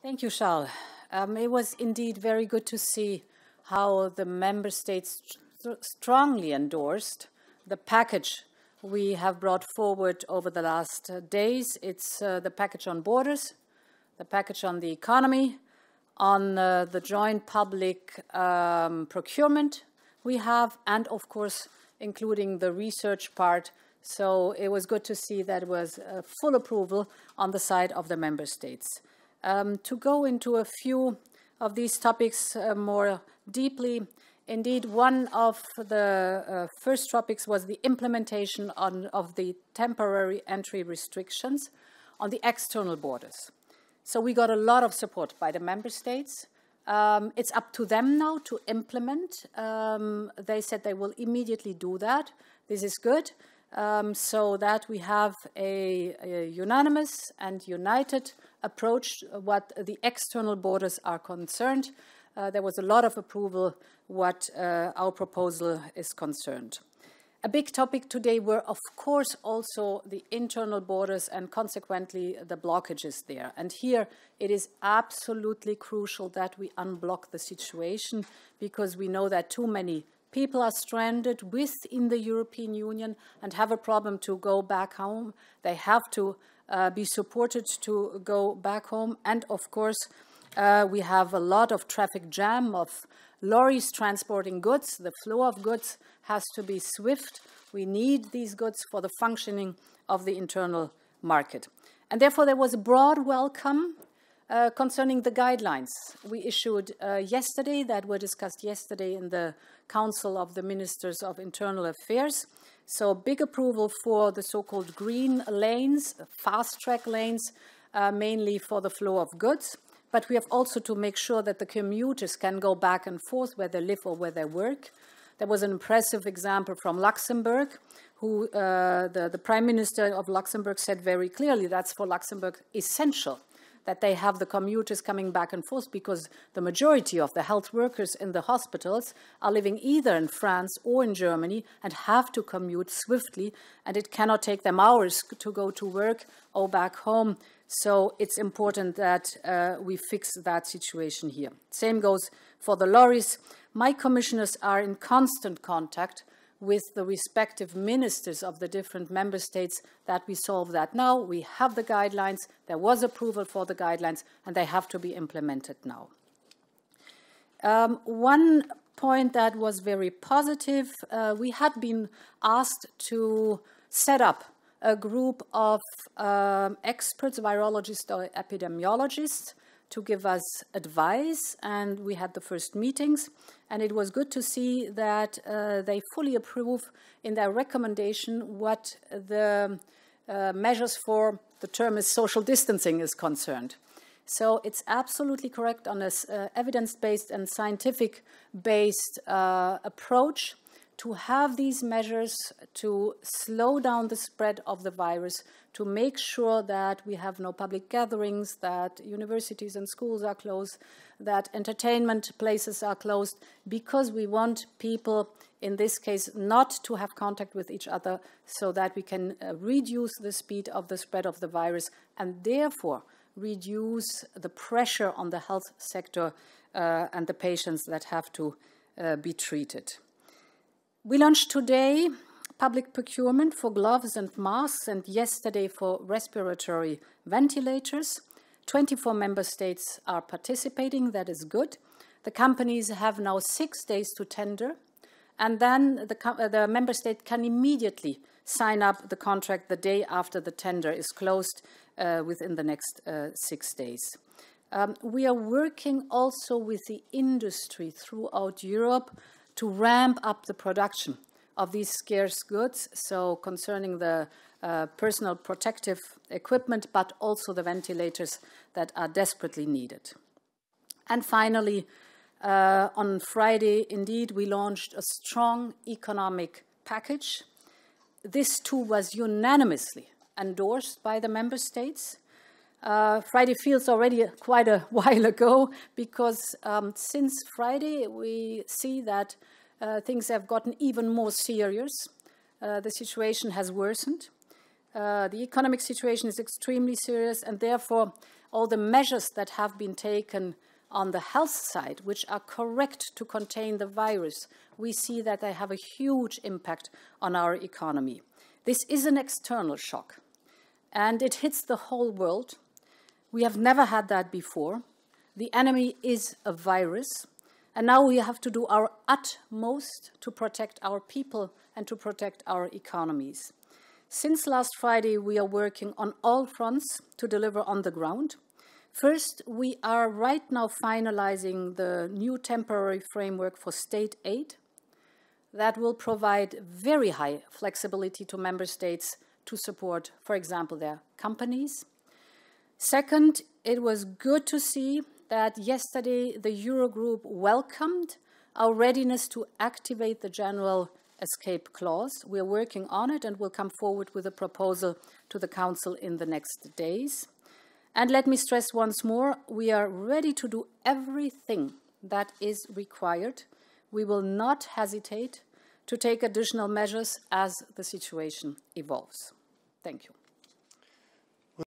Thank you, Charles. It was indeed very good to see how the member states strongly endorsed the package we have brought forward over the last days. It's the package on borders, the package on the economy, on the joint public procurement we have, and of course, including the research part. So it was good to see that it was full approval on the side of the member states. To go into a few of these topics more deeply, indeed, one of the first topics was the implementation of the temporary entry restrictions on the external borders. So we got a lot of support by the member states. It's up to them now to implement. They said they will immediately do that. This is good. So that we have a unanimous and united approach what the external borders are concerned. There was a lot of approval what our proposal is concerned. A big topic today were, of course, also the internal borders and consequently the blockages there. And here it is absolutely crucial that we unblock the situation because we know that too many people are stranded within the European Union and have a problem to go back home. They have to be supported to go back home. And of course, we have a lot of traffic jam of lorries transporting goods. The flow of goods has to be swift. We need these goods for the functioning of the internal market. And therefore, there was a broad welcome concerning the guidelines we issued yesterday, that were discussed yesterday in the Council of the Ministers of Internal Affairs. So big approval for the so-called green lanes, fast-track lanes, mainly for the flow of goods. But we have also to make sure that the commuters can go back and forth where they live or where they work. There was an impressive example from Luxembourg, who the Prime Minister of Luxembourg said very clearly that's for Luxembourg essential, that they have the commuters coming back and forth because the majority of the health workers in the hospitals are living either in France or in Germany and have to commute swiftly, and it cannot take them hours to go to work or back home. So it's important that we fix that situation here. Same goes for the lorries. My commissioners are in constant contact with the respective ministers of the different member states that we solve that now. We have the guidelines, there was approval for the guidelines, and they have to be implemented now. One point that was very positive, we had been asked to set up a group of experts, virologists or epidemiologists, to give us advice, and we had the first meetings, and it was good to see that they fully approve in their recommendation what the measures for the term is social distancing is concerned. So it's absolutely correct on this evidence-based and scientific-based approach to have these measures to slow down the spread of the virus, to make sure that we have no public gatherings, that universities and schools are closed, that entertainment places are closed, because we want people, in this case, not to have contact with each other so that we can reduce the speed of the spread of the virus and therefore reduce the pressure on the health sector and the patients that have to be treated. We launched today public procurement for gloves and masks, and yesterday for respiratory ventilators. 24 member states are participating. That is good. The companies have now 6 days to tender, and then the member state can immediately sign up the contract the day after the tender is closed within the next 6 days. We are working also with the industry throughout Europe to ramp up the production of these scarce goods, so concerning the personal protective equipment, but also the ventilators that are desperately needed. And finally, on Friday, indeed, we launched a strong economic package. This too was unanimously endorsed by the member states. Friday feels already quite a while ago, because since Friday we see that things have gotten even more serious. The situation has worsened. The economic situation is extremely serious, and therefore all the measures that have been taken on the health side, which are correct to contain the virus, we see that they have a huge impact on our economy. This is an external shock, and it hits the whole world. We have never had that before. The enemy is a virus, and now we have to do our utmost to protect our people and to protect our economies. Since last Friday, we are working on all fronts to deliver on the ground. First, we are right now finalizing the new temporary framework for state aid that will provide very high flexibility to member states to support, for example, their companies. Second, it was good to see that yesterday the Eurogroup welcomed our readiness to activate the general escape clause. We are working on it and will come forward with a proposal to the Council in the next days. And let me stress once more, we are ready to do everything that is required. We will not hesitate to take additional measures as the situation evolves. Thank you.